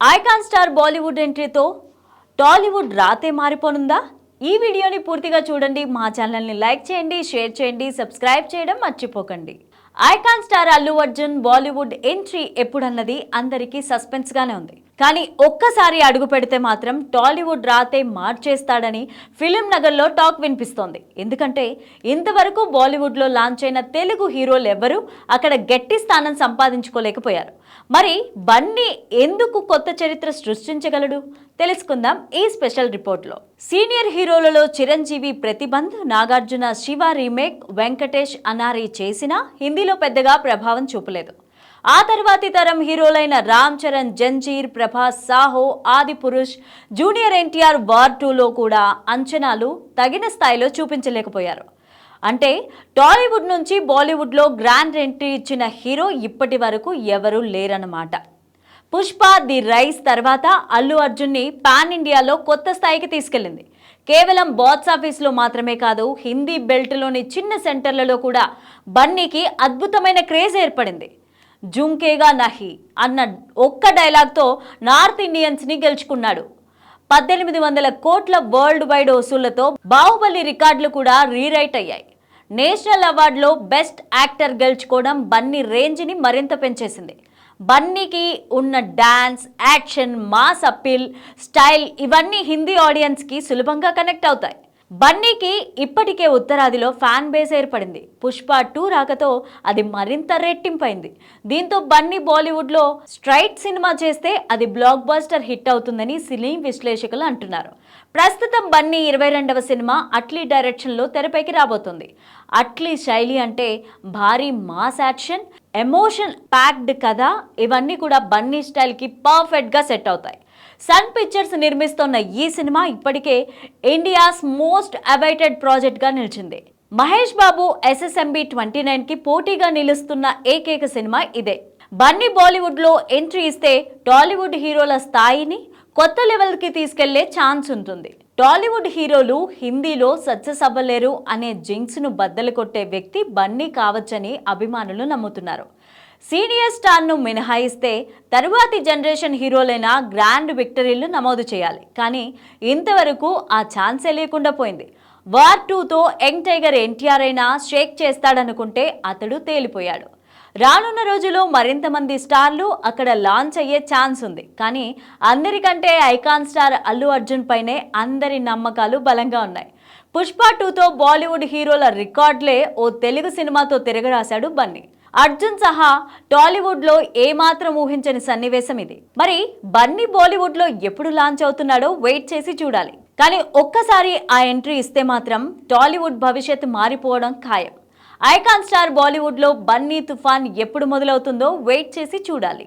Icon star Bollywood ఎంట్రీతో Tollywood రాతే మారిపోనుందా? ఈ వీడియోని పూర్తిగా చూడండి. మా ఛానల్ని లైక్ చేయండి, షేర్ చేయండి, సబ్స్క్రైబ్ చేయడం మర్చిపోకండి. Icon star Allu Arjun Bollywood entry ఎప్పుడన్నది అందరికీ సస్పెన్స్ గానే ఉంది. కానీ ఒక్కసారి అడుగు పెడితే మాత్రం టాలీవుడ్ రాతే మార్చేస్తాడని ఫిలిం నగర్లో టాక్ వినిపిస్తోంది. ఎందుకంటే ఇంతవరకు బాలీవుడ్లో లాంచ్ అయిన తెలుగు హీరోలు ఎవరూ అక్కడ గట్టి స్థానం సంపాదించుకోలేకపోయారు. మరి బన్నీ ఎందుకు కొత్త చరిత్ర సృష్టించగలడు? తెలుసుకుందాం ఈ స్పెషల్ రిపోర్ట్లో. సీనియర్ హీరోలలో చిరంజీవి ప్రతిబంధ్, నాగార్జున శివ రీమేక్, వెంకటేష్ అనారీ చేసినా హిందీలో పెద్దగా ప్రభావం చూపలేదు. ఆ తర్వాతి తరం హీరోలైన రామ్ చరణ్, జంజీర్, ప్రభాస్, సాహో, ఆది పురుష్, జూనియర్ ఎన్టీఆర్ వార్ 2లో కూడా అంచనాలు తగిన స్థాయిలో చూపించలేకపోయారు. అంటే టాలీవుడ్ నుంచి బాలీవుడ్లో గ్రాండ్ ఎంట్రీ ఇచ్చిన హీరో ఇప్పటి వరకు ఎవరూ లేరన్నమాట. పుష్ప ది రైస్ తర్వాత అల్లు అర్జున్ని పాన్ ఇండియాలో కొత్త స్థాయికి తీసుకెళ్లింది. కేవలం బాక్స్ ఆఫీస్లో మాత్రమే కాదు, హిందీ బెల్ట్లోని చిన్న సెంటర్లలో కూడా బన్నీకి అద్భుతమైన క్రేజ్ ఏర్పడింది. జుంకేగా నహి అన్న ఒక్క డైలాగ్తో నార్త్ ఇండియన్స్ని గెలుచుకున్నాడు. 1800 కోట్ల వరల్డ్ వైడ్ వసూళ్లతో బాహుబలి రికార్డులు కూడా రీరైట్ అయ్యాయి. నేషనల్ అవార్డులో బెస్ట్ యాక్టర్ గెలుచుకోవడం బన్నీ రేంజ్ని మరింత పెంచేసింది. బన్నీకి ఉన్న dance, action, mass appeal, style ఇవన్నీ హిందీ ఆడియన్స్కి సులభంగా కనెక్ట్ అవుతాయి. బన్నీకి ఇప్పటికే ఉత్తరాదిలో ఫ్యాన్ బేస్ ఏర్పడింది. పుష్ప 2 రాకతో అది మరింత రెట్టింపైంది. దీంతో బన్నీ బాలీవుడ్లో స్ట్రైట్ సినిమా చేస్తే అది బ్లాక్ బస్టర్ హిట్ అవుతుందని సినీ విశ్లేషకులు అంటున్నారు. ప్రస్తుతం బన్నీ 22వ సినిమా అట్లీ డైరెక్షన్లో తెరపైకి రాబోతుంది. అట్లీ శైలి అంటే భారీ మాస్ యాక్షన్, ఎమోషన్ ప్యాక్డ్ కథ, ఇవన్నీ కూడా బన్నీ స్టైల్కి పర్ఫెక్ట్గా సెట్ అవుతాయి. సన్ పిక్చర్స్ నిర్మిస్తున్న ఈ సినిమా ఇప్పటికే ఇండియాస్ మోస్ట్ అవైటెడ్ ప్రాజెక్ట్గా నిలిచింది. మహేష్ బాబు SSMB 29కి పోటీగా నిలుస్తున్న ఏకైక సినిమా ఇదే. బన్నీ బాలీవుడ్లో ఎంట్రీ ఇస్తే టాలీవుడ్ హీరోల స్థాయిని కొత్త లెవెల్కి తీసుకెళ్లే ఛాన్స్ ఉంటుంది. టాలీవుడ్ హీరోలు హిందీలో సక్సెస్ అవ్వలేరు అనే జింక్స్ను బద్దలు కొట్టే వ్యక్తి బన్నీ కావచ్చని అభిమానులు నమ్ముతున్నారు. సీనియర్ స్టార్ను మినహాయిస్తే తరువాతి జనరేషన్ హీరోలైన గ్రాండ్ విక్టరీలు నమోదు చేయాలి. కానీ ఇంతవరకు ఆ ఛాన్సే లేకుండా పోయింది. వార్ 2తో యంగ్ టైగర్ ఎన్టీఆర్ అయినా షేక్ చేస్తాడనుకుంటే అతడు తేలిపోయాడు. రానున్న రోజుల్లో మరింత మంది స్టార్లు అక్కడ లాంచ్ అయ్యే ఛాన్స్ ఉంది. కానీ అందరికంటే ఐకాన్ స్టార్ అల్లు అర్జున్ పైనే అందరి నమ్మకాలు బలంగా ఉన్నాయి. పుష్ప 2తో బాలీవుడ్ హీరోల రికార్డులే ఓ తెలుగు సినిమాతో తిరగరాశాడు బన్నీ. అర్జున్ సహా టాలీవుడ్లో ఏమాత్రం ఊహించని సన్నివేశం ఇది. మరి బన్నీ బాలీవుడ్లో ఎప్పుడు లాంచ్ అవుతున్నాడో వెయిట్ చేసి చూడాలి. కానీ ఒక్కసారి ఆ ఎంట్రీ ఇస్తే మాత్రం టాలీవుడ్ భవిష్యత్తు మారిపోవడం ఖాయం. ఐకాన్ స్టార్ బాలీవుడ్లో బన్నీ తుఫాన్ ఎప్పుడు మొదలవుతుందో వెయిట్ చేసి చూడాలి.